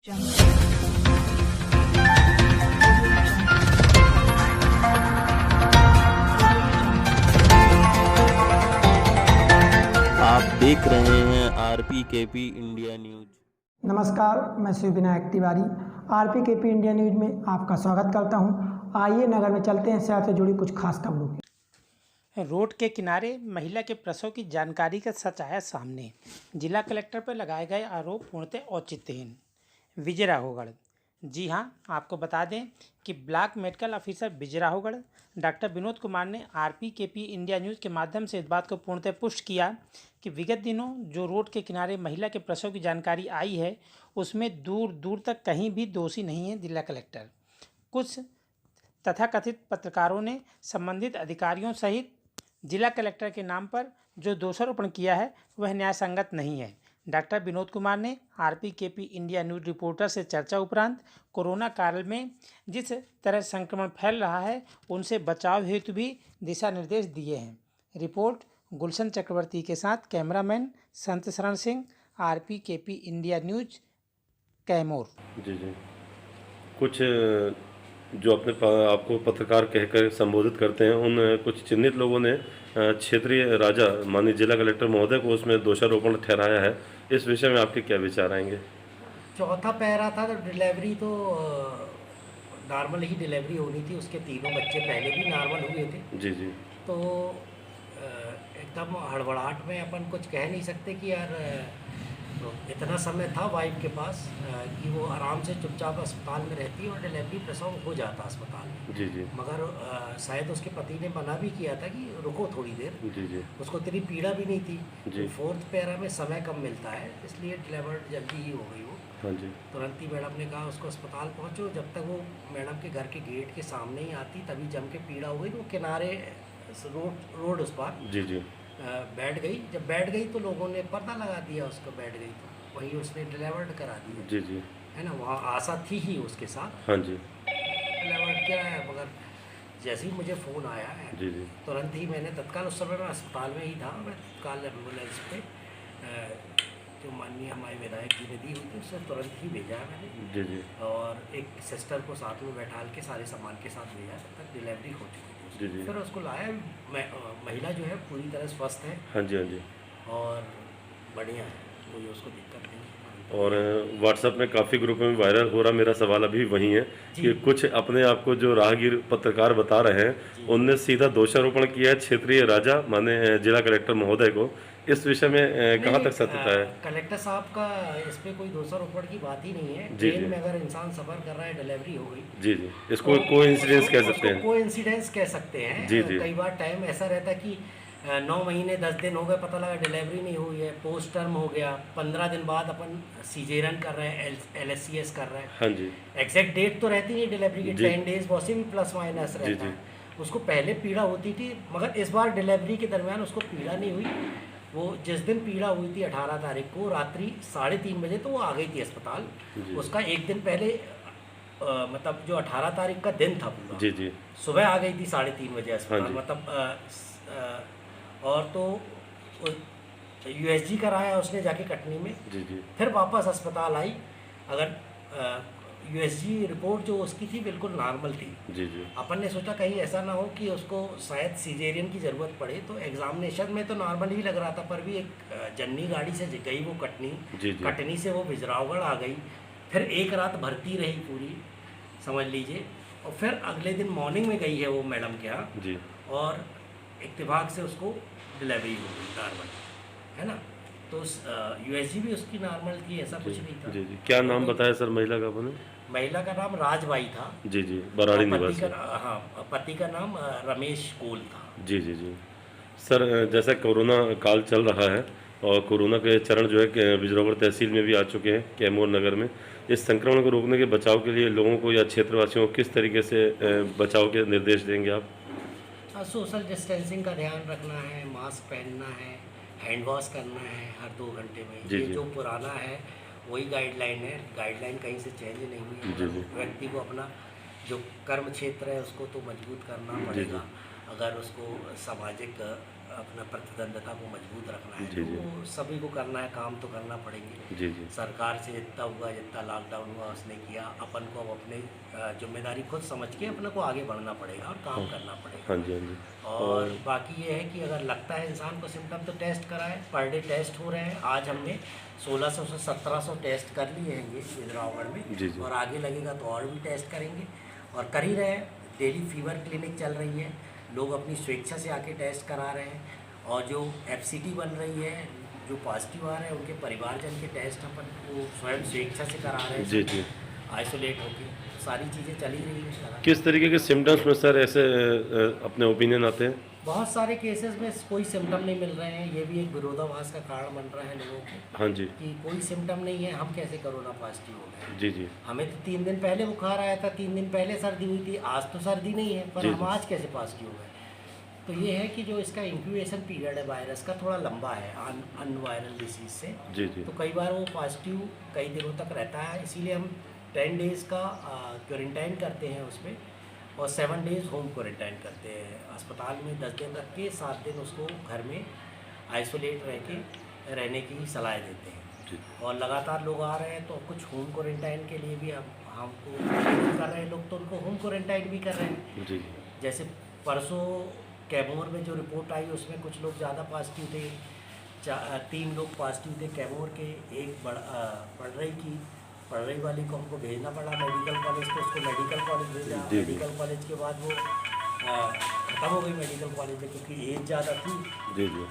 आप देख रहे हैं RPKP इंडिया न्यूज। नमस्कार, मैं Shiv Vinayak Tiwari RPKP India news में आपका स्वागत करता हूं। आइए नगर में चलते हैं शहर से जुड़ी कुछ खास खबरों की। रोड के किनारे महिला के प्रसव की जानकारी का सच आया सामने। जिला कलेक्टर पर लगाए गए आरोप पूर्णतः औचित्यहीन। विजय राघवगढ़। जी हां, आपको बता दें कि block medical officer Vijay Raghavgarh doctor Vinod Kumar ने RPKP इंडिया न्यूज़ के माध्यम से इस बात को पूर्णतः पुष्ट किया कि विगत दिनों जो रोड के किनारे महिला के प्रसव की जानकारी आई है उसमें दूर दूर तक कहीं भी दोषी नहीं है जिला कलेक्टर। कुछ तथाकथित पत्रकारों ने संबंधित अधिकारियों सहित जिला कलेक्टर के नाम पर जो दोषारोपण किया है वह न्यायसंगत नहीं है। डॉक्टर विनोद कुमार ने RPKP इंडिया न्यूज़ रिपोर्टर से चर्चा उपरांत कोरोना काल में जिस तरह संक्रमण फैल रहा है उनसे बचाव हेतु भी दिशा निर्देश दिए हैं। रिपोर्ट गुलशन चक्रवर्ती के साथ cameraman Sant Sharan Singh, RPKP India News, Kaimur. जी जी, कुछ जो अपने आपको पत्रकार कहकर संबोधित करते हैं उन कुछ चिन्हित लोगों ने क्षेत्रीय राजा माननीय जिला कलेक्टर महोदय को उसमें दोषारोपण ठहराया है। इस विषय में आपके क्या विचार आएंगे? चौथा पैरा था तो डिलीवरी तो नॉर्मल ही डिलीवरी होनी थी। उसके तीनों बच्चे पहले भी नॉर्मल हुए थे। जी जी, तो एकदम हड़बड़ाहट में अपन कुछ कह नहीं सकते कि यार इतना समय था वाइफ के पास कि वो आराम से चुपचाप अस्पताल में रहती और डिलीवरी प्रसव हो जाता अस्पताल में। जी जी, मगर शायद उसके पति ने मना भी किया था कि रुको थोड़ी देर। जी जी, उसको इतनी पीड़ा भी नहीं थी। जी। तो फोर्थ पैरा में समय कम मिलता है, इसलिए डिलीवर जल्दी ही हो गई वो। हाँ जी, तुरंत ही मैडम ने कहा उसको अस्पताल पहुंचो। जब तक वो मैडम के घर के गेट के सामने ही आती तभी जम के पीड़ा हो गई। तो वो किनारे रोड उस पर जी जी, बैठ गई। जब बैठ गई तो लोगों ने पर्दा लगा दिया उसको, बैठ गई तो वहीं उसने डिलीवर्ड करा दिया। जी जी, है ना, वहाँ आशा थी ही उसके साथ। हाँ जी, डिलीवर्ड किया है। मगर जैसे ही मुझे फ़ोन आया है जी जी, तुरंत ही मैंने तत्काल, उस समय मैं अस्पताल में ही था, मैं तत्काल एम्बुलेंस पे जो माननीय हमारे विधायक जी ने दी हुई थी उससे तुरंत ही भेजा है मैंने। जी जी, और एक सिस्टर को साथ में बैठाल के सारे सामान के साथ भेजा। तब तक डिलीवरी हो चुकी थी। जी जी, फिर उसको लाया। महिला जो है पूरी तरह स्वस्थ है हाँ जी, हाँ जी। और बढ़िया है, कोई उसको दिक्कत नहीं। और व्हाट्सएप में काफ़ी ग्रुपों में वायरल हो रहा, मेरा सवाल अभी वही है कि कुछ अपने आप को जो राहगीर पत्रकार बता रहे हैं उनने सीधा दोषारोपण किया है क्षेत्रीय राजा माने जिला कलेक्टर महोदय को। इस विषय में कहाँ तक सत्यता है? कलेक्टर साहब का इस पे कोई दोषारोपण की बात ही नहीं है। जी, ट्रेन जी। में अगर इंसान सफ़र कर रहा है, डिलीवरी हो गई, जी जी, इसको कोइंसिडेंस कह सकते हैं। कोइंसिडेंस कह सकते हैं। जी, जी। कई बार टाइम ऐसा रहता है कि 9 महीने 10 दिन हो गए, पता लगा डिलीवरी नहीं हुई है, पोस्ट टर्म हो गया, 15 दिन बाद अपन सीजेरियन कर रहे हैं, LSCS कर रहे हैं। हाँ जी, एग्जैक्ट डेट तो रहती नहीं डिलीवरी की, जी। 10 डेज वैसे भी प्लस माइनस जी, रहता जी। है। उसको पहले पीड़ा होती थी, मगर इस बार डिलीवरी के दरमियान उसको पीड़ा नहीं हुई। वो जिस दिन पीड़ा हुई थी 18 तारीख को रात्रि 3:30 बजे, तो वो आ गई थी अस्पताल। जी। उसका एक दिन पहले मतलब जो 18 तारीख का दिन था पूरा, जी जी, सुबह आ गई थी 3:30 बजे अस्पताल। हाँ जी। मतलब और तो USG कराया उसने जाके कटनी में। जी जी, फिर वापस अस्पताल आई। अगर USG रिपोर्ट जो उसकी थी बिल्कुल नॉर्मल थी। जी जी, अपन ने सोचा कहीं ऐसा ना हो कि उसको शायद सीजेरियन की ज़रूरत पड़े। तो एग्जामिनेशन में तो नॉर्मल ही लग रहा था, पर भी एक जन्नी गाड़ी से गई वो कटनी। जी जी, कटनी से वो बिजरावगढ़ आ गई। फिर एक रात भर्ती रही पूरी, समझ लीजिए। और फिर अगले दिन मॉर्निंग में गई है वो मैडम के यहाँ, जी और इत्तेफाक से उसको डिलीवरी हो गई नॉर्मल, है ना। तो USG भी उसकी नॉर्मल थी, ऐसा कुछ नहीं था। जी जी। क्या नाम बताया सर महिला का आपने? महिला का नाम राजबाई था। जी जी, बराड़ी और पति निवासी। का, हाँ, पति का नाम रमेश कोल था। जी जी जी। सर जैसा कोरोना काल चल रहा है और कोरोना के चरण जो है कि बिजनौर तहसील में भी आ चुके हैं, कैमूर नगर में, इस संक्रमण को रोकने के बचाव के लिए लोगों को या क्षेत्रवासियों को किस तरीके से बचाव के निर्देश देंगे आप? सोशल डिस्टेंसिंग का ध्यान रखना है, मास्क पहनना है, हैंड वॉश करना है हर 2 घंटे में। जी, ये जी। जो पुराना है वही गाइडलाइन है, गाइडलाइन कहीं से चेंज नहीं हुई है। जी, जी। व्यक्ति को अपना जो कर्म क्षेत्र है उसको तो मजबूत करना जी, पड़ेगा। अगर उसको सामाजिक अपना प्रतिद्वंदता को मजबूत रखना है, जी, जी। तो सभी को करना है, काम तो करना पड़ेंगे। जी जी सरकार से जितना हुआ, जितना लॉकडाउन हुआ उसने किया, अपन को अब अपनी जिम्मेदारी खुद समझ के अपने को आगे बढ़ना पड़ेगा और काम करना पड़ेगा। हाँ जी हाँ जी और बाकी ये है कि अगर लगता है इंसान को सिम्टम तो टेस्ट कराएं। पर डे टेस्ट हो रहे हैं। आज हमने 1600 से 1700 टेस्ट कर लिए हैं ये बिजरावगढ़ में, जी, जी। और आगे लगेगा तो और भी टेस्ट करेंगे और कर ही रहे हैं। डेली फीवर क्लिनिक चल रही है, लोग अपनी स्वेच्छा से आके टेस्ट करा रहे हैं, और जो एफसीटी बन रही है, जो पॉजिटिव आ रहे हैं उनके परिवारजन के टेस्ट अपन वो स्वयं स्वेच्छा से करा रहे हैं, जी जी आइसोलेट होके। सारी चीज़ें चली रही हैं। किस तरीके के सिम्टम्स में सर ऐसे अपने ओपिनियन आते हैं? बहुत सारे केसेस में कोई सिम्टम नहीं मिल रहे हैं। ये भी एक विरोधाभास का कारण बन रहा है लोगों को हाँ जी कि कोई सिम्टम नहीं है, हम कैसे कोरोना पॉजिटिव हो गए। जी जी हमें तो 3 दिन पहले बुखार आया था, 3 दिन पहले सर्दी हुई थी, आज तो सर्दी नहीं है, पर जी, हम जी। आज कैसे पॉजिटिव हो गए। तो ये है कि जो इसका इंक्यूबेशन पीरियड है वायरस का थोड़ा लंबा है अनवायरल डिसीज से, जी जी तो कई बार वो पॉजिटिव कई दिनों तक रहता है। इसीलिए हम 10 डेज़ का क्वारंटाइन करते हैं उसमें, और 7 डेज़ होम क्वारंटाइन करते हैं। अस्पताल में 10 दिन रख के 7 दिन उसको घर में आइसोलेट रह के रहने की सलाह देते हैं। जी और लगातार लोग आ रहे हैं, तो कुछ होम क्वारंटाइन के लिए भी हमको कर रहे हैं लोग, तो उनको होम क्वारंटाइन भी कर रहे हैं। जी जैसे परसों कैमूर में जो रिपोर्ट आई उसमें कुछ लोग ज़्यादा पॉजिटिव थे, 3 लोग पॉजिटिव थे कैमूर के। एक पढ़ रही वाली को हमको भेजना पड़ा मेडिकल कॉलेज, तो उसको मेडिकल कॉलेज भेजा। जी, जी। मेडिकल कॉलेज के बाद वो ख़त्म हो गई मेडिकल कॉलेज में, क्योंकि एज ज़्यादा थी, जी जी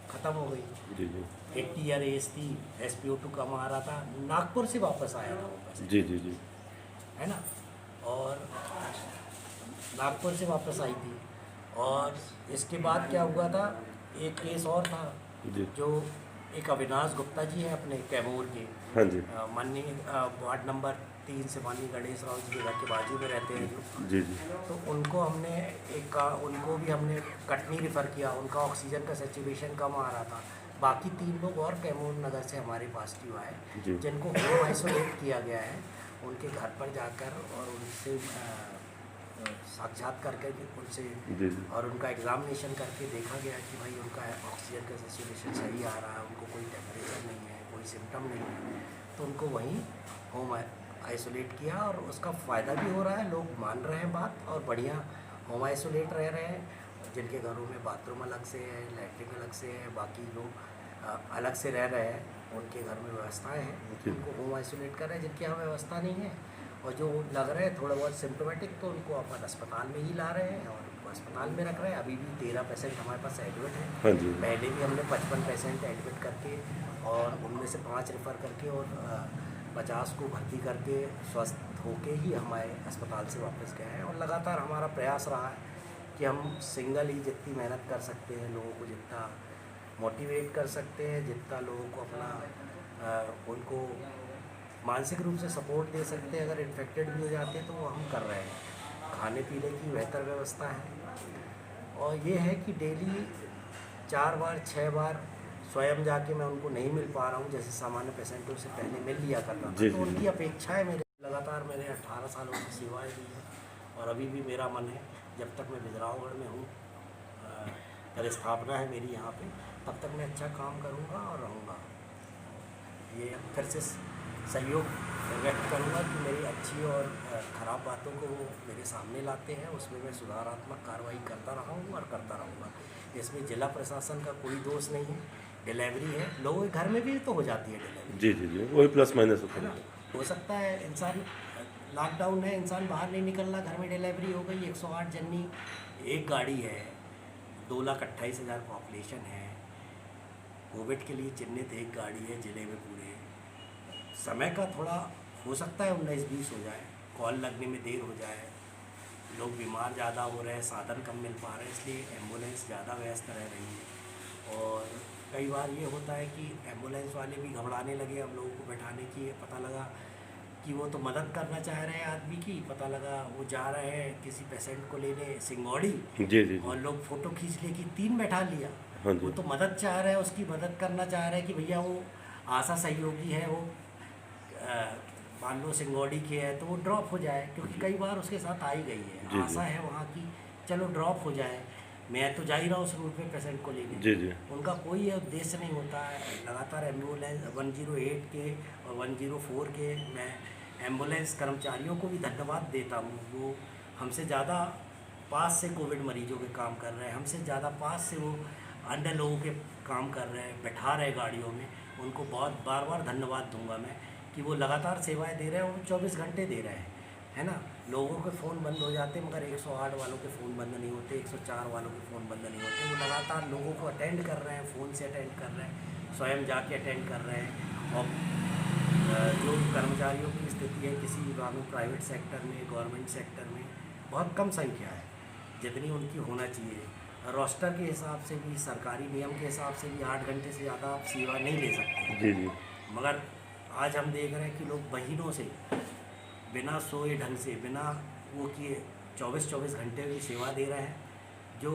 ख़त्म हो गई। जी जी 80 ईयर एज थी, SpO2 कम आ रहा था, नागपुर से वापस आया था वो पैसे, जी जी जी है ना। और नागपुर से वापस आई थी। और इसके बाद क्या हुआ था, एक केस और था, जी जो एक अविनाश गुप्ता जी हैं अपने कैमूर के, हाँ जी माननीय वार्ड नंबर 3 से माननीय गणेश राव जी के घर के बाजू में रहते हैं जो, जी जी तो उनको उनको भी हमने कटनी रेफ़र किया। उनका ऑक्सीजन का सैचुरेशन कम आ रहा था। बाकी 3 लोग और कैमूर नगर से हमारे पॉजिटिव आए, जी। जिनको होम आइसोलेट किया गया है। उनके घर पर जाकर और उनसे साक्षात्कार करके उनसे जी जी और उनका एग्जामिनेशन करके देखा गया कि भाई उनका ऑक्सीजन का सैचुरेशन सही आ रहा है, उनको कोई टेम्परेचर नहीं है, कोई सिम्टम नहीं है, तो उनको वहीं होम आइसोलेट किया और उसका फ़ायदा भी हो रहा है। लोग मान रहे हैं बात और बढ़िया होम आइसोलेट रह रहे हैं। जिनके घरों में बाथरूम अलग से है, लैट्रिन अलग से है, बाकी लोग अलग से रह रहे हैं, उनके घर में व्यवस्थाएँ हैं, उनको होम आइसोलेट कर रहे हैं। जिनके यहाँ व्यवस्था नहीं है और जो लग रहे हैं थोड़ा बहुत सिम्टोमेटिक, तो उनको अपन अस्पताल में ही ला रहे हैं और उनको अस्पताल में रख रहे हैं। अभी भी 13% हमारे पास एडमिट है। हाँ जी पहले भी हमने 55% एडमिट करके और उनमें से 5 रेफ़र करके और 50 को भर्ती करके स्वस्थ होके ही हमारे अस्पताल से वापस गए हैं। और लगातार हमारा प्रयास रहा है कि हम सिंगल ही जितनी मेहनत कर सकते हैं, लोगों को जितना मोटिवेट कर सकते हैं, जितना लोगों को अपना उनको मानसिक रूप से सपोर्ट दे सकते हैं, अगर इन्फेक्टेड भी हो जाते हैं तो वो हम कर रहे हैं। खाने पीने की बेहतर व्यवस्था है और ये है कि डेली 4 बार 6 बार स्वयं जाके मैं उनको नहीं मिल पा रहा हूँ, जैसे सामान्य पेशेंटों से पहले मिल लिया करता था। जी, तो जी, उनकी अपेक्षा है मेरे, लगातार मैंने 18 सालों की सेवाएँ दी हैं और अभी भी मेरा मन है जब तक मैं बिजरावगढ़ में हूँ, पदस्थापना है मेरी यहाँ पे, तब तक मैं अच्छा काम करूँगा और रहूँगा। ये फिर से सहयोग व्यक्त करूँगा कि मेरी अच्छी और ख़राब बातों को वो मेरे सामने लाते हैं, उसमें मैं सुधारात्मक कार्रवाई करता रहा हूँ और करता रहूँगा। इसमें जिला प्रशासन का कोई दोष नहीं है, डिलीवरी है, लोगों के घर में भी तो हो जाती है डिलीवरी, जी जी जी वही प्लस माइनस होता है ना। है। हो सकता है इंसान, लॉकडाउन है, इंसान बाहर नहीं निकल रहा, घर में डिलीवरी हो गई। 108 जननी एक गाड़ी है, 2,28,000 पॉपुलेशन है, कोविड के लिए चिन्हित एक गाड़ी है जिले में पूरे। समय का थोड़ा हो सकता है 19-20 हो जाए, कॉल लगने में देर हो जाए, लोग बीमार ज़्यादा हो रहे हैं, साधन कम मिल पा रहे हैं, इसलिए एम्बुलेंस ज़्यादा व्यस्त रह रही है। और कई बार ये होता है कि एम्बुलेंस वाले भी घबराने लगे हम लोगों को बैठाने की। पता लगा कि वो तो मदद करना चाह रहे हैं आदमी की, पता लगा वो जा रहे हैं किसी पेशेंट को लेने सिंगौड़ी, जी जी जी और लोग फ़ोटो खींच ले कि 3 बैठा लिया। हाँ जी वो तो मदद चाह रहे हैं, उसकी मदद करना चाह रहे हैं कि भैया वो आशा सहयोगी है, वो मान लो सिंगौड़ी के है तो वो ड्रॉप हो जाए, क्योंकि कई बार उसके साथ आई गई जी, है। जी। आशा है वहाँ की चलो ड्रॉप हो जाए, मैं तो जा ही रहा हूँ उस रूट पे पेशेंट को लेके। जी जी उनका कोई उद्देश्य नहीं होता है। लगातार एम्बुलेंस 108 के और 104 के मैं एम्बुलेंस कर्मचारियों को भी धन्यवाद देता हूँ। वो हमसे ज़्यादा पास से कोविड मरीजों के काम कर रहे हैं, हमसे ज़्यादा पास से वो अन्य लोगों के काम कर रहे हैं, बैठा रहे गाड़ियों में। उनको बहुत बार बार धन्यवाद दूंगा मैं कि वो लगातार सेवाएं दे रहे हैं, वो 24 घंटे दे रहे हैं, है ना। लोगों के फ़ोन बंद हो जाते मगर 108 वालों के फ़ोन बंद नहीं होते, 104 वालों के फ़ोन बंद नहीं होते। वो लगातार लोगों को अटेंड कर रहे हैं, फ़ोन से अटेंड कर रहे हैं, स्वयं जाके अटेंड कर रहे हैं। और जो कर्मचारियों की स्थिति है किसी विभाग में, प्राइवेट सेक्टर में, गवर्नमेंट सेक्टर में बहुत कम संख्या है जितनी उनकी होना चाहिए। रोस्टर के हिसाब से भी, सरकारी नियम के हिसाब से भी 8 घंटे से ज़्यादा आप सेवा नहीं ले सकते। जी जी मगर आज हम देख रहे हैं कि लोग महीनों से बिना सोए ढंग से, बिना वो किए 24-24 घंटे की सेवा दे रहे हैं, जो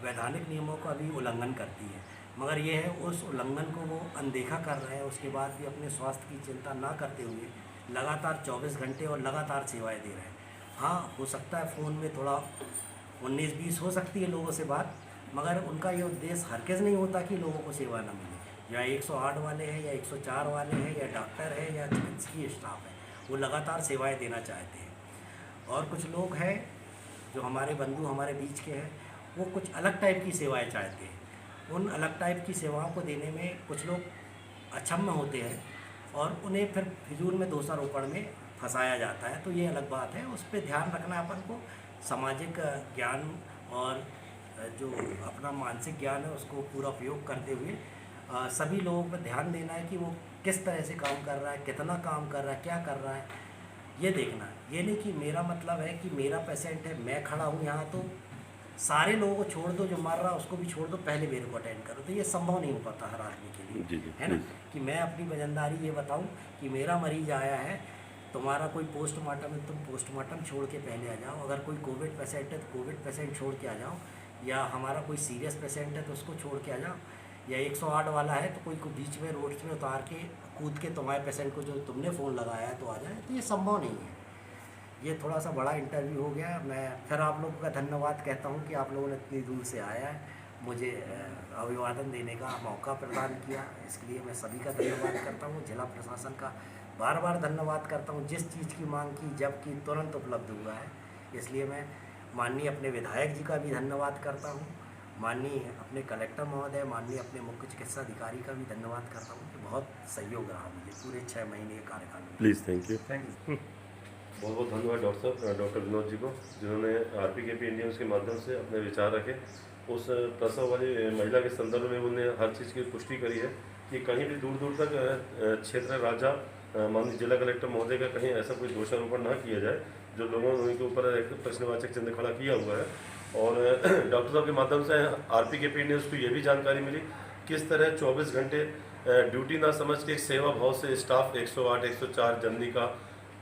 वैधानिक नियमों का भी उल्लंघन करती है। मगर ये है उस उल्लंघन को वो अनदेखा कर रहे हैं, उसके बाद भी अपने स्वास्थ्य की चिंता ना करते हुए लगातार 24 घंटे और लगातार सेवाएं दे रहे हैं। हाँ, हो सकता है फ़ोन में थोड़ा 19-20 हो सकती है लोगों से बात, मगर उनका ये उद्देश्य हरगिज़ नहीं होता कि लोगों को सेवा न मिले। या 108 वाले हैं या 104 वाले हैं या डॉक्टर है या चिकित्सकीय स्टाफ है, वो लगातार सेवाएं देना चाहते हैं। और कुछ लोग हैं जो हमारे बंधु हमारे बीच के हैं, वो कुछ अलग टाइप की सेवाएं चाहते हैं। उन अलग टाइप की सेवाओं को देने में कुछ लोग अक्षम होते हैं और उन्हें फिर फिजूल में दोषारोपण में फंसाया जाता है। तो ये अलग बात है, उस पर ध्यान रखना अपन को। सामाजिक ज्ञान और जो अपना मानसिक ज्ञान है उसको पूरा उपयोग करते हुए सभी लोगों पर ध्यान देना है कि वो किस तरह से काम कर रहा है, कितना काम कर रहा है, क्या कर रहा है, ये देखना है। ये नहीं कि मेरा मतलब है कि मेरा पेशेंट है, मैं खड़ा हूँ यहाँ तो सारे लोगों को छोड़ दो, जो मर रहा है उसको भी छोड़ दो, पहले मेरे को अटेंड करो। तो ये संभव नहीं हो पाता हर आदमी के लिए, जी जी है ना। कि मैं अपनी वजनदारी ये बताऊँ कि मेरा मरीज आया है, तुम्हारा कोई पोस्टमार्टम है, तुम पोस्टमार्टम छोड़ के पहले आ जाओ। अगर कोई कोविड पेशेंट है तो कोविड पेशेंट छोड़ के आ जाओ, या हमारा कोई सीरियस पेशेंट है तो उसको छोड़ के आ जाओ, या 108 वाला है तो कोई को बीच में रोड में उतार के कूद के तुम्हारे पेशेंट को जो तुमने फ़ोन लगाया है तो आ जाए। तो ये संभव नहीं है। ये थोड़ा सा बड़ा इंटरव्यू हो गया। मैं फिर आप लोगों का धन्यवाद कहता हूँ कि आप लोगों ने इतनी दूर से आया है, मुझे अभिवादन देने का मौका प्रदान किया। इसके लिए मैं सभी का धन्यवाद करता हूँ। जिला प्रशासन का बार बार धन्यवाद करता हूँ। जिस चीज़ की मांग की, जब की, तुरंत उपलब्ध हुआ है। इसलिए मैं माननीय अपने विधायक जी का भी धन्यवाद करता हूँ, माननीय अपने कलेक्टर महोदय, माननीय अपने मुख्य चिकित्सा अधिकारी का भी धन्यवाद करता हूँ कि बहुत सहयोग रहा मुझे पूरे 6 महीने के कार्यकाल में। Please thank you. Thank you. बहुत बहुत धन्यवाद डॉक्टर साहब, डॉक्टर विनोद जी को, जिन्होंने RPKP इंडिया के माध्यम से अपने विचार रखे। उस प्रसव वाली महिला के संदर्भ में उन्होंने हर चीज़ की पुष्टि करी है कि कहीं भी दूर दूर तक क्षेत्र राजा माननीय जिला कलेक्टर महोदय का कहीं ऐसा कोई दोषारोपण ना किया जाए जो लोगों ने उनके ऊपर एक प्रश्नवाचक चिन्ह खड़ा किया हुआ है। और डॉक्टर साहब के माध्यम से RPKP इंडिया उसको ये भी जानकारी मिली किस तरह 24 घंटे ड्यूटी ना समझ के सेवा भाव से स्टाफ 108, 104 जननी का,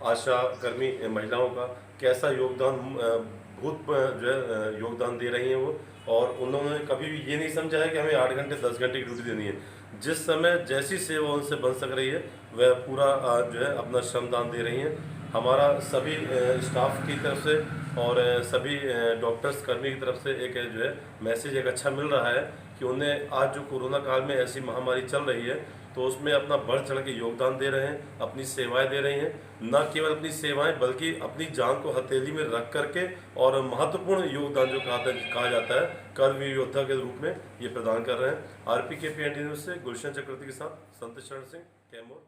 आशा कर्मी महिलाओं का कैसा योगदान जो है योगदान दे रही हैं वो। और उन्होंने कभी भी ये नहीं समझा है कि हमें 8 घंटे 10 घंटे की ड्यूटी देनी है। जिस समय जैसी सेवा उनसे बन सक रही है वह पूरा जो है अपना श्रमदान दे रही हैं। हमारा सभी स्टाफ की तरफ से और सभी डॉक्टर्स कर्मी की तरफ से एक जो है मैसेज एक अच्छा मिल रहा है कि उन्हें आज जो कोरोना काल में ऐसी महामारी चल रही है तो उसमें अपना बढ़ चढ़ के योगदान दे रहे हैं, अपनी सेवाएं दे रही हैं। न केवल अपनी सेवाएं बल्कि अपनी जान को हथेली में रख करके और महत्वपूर्ण योगदान जो कहा जाता है कर्मवीर योद्धा के रूप में ये प्रदान कर रहे हैं। RPKP इंडिया न्यूज़ से गुलशन चक्रवर्ती के साथ संत शरण सिंह, कैमूर।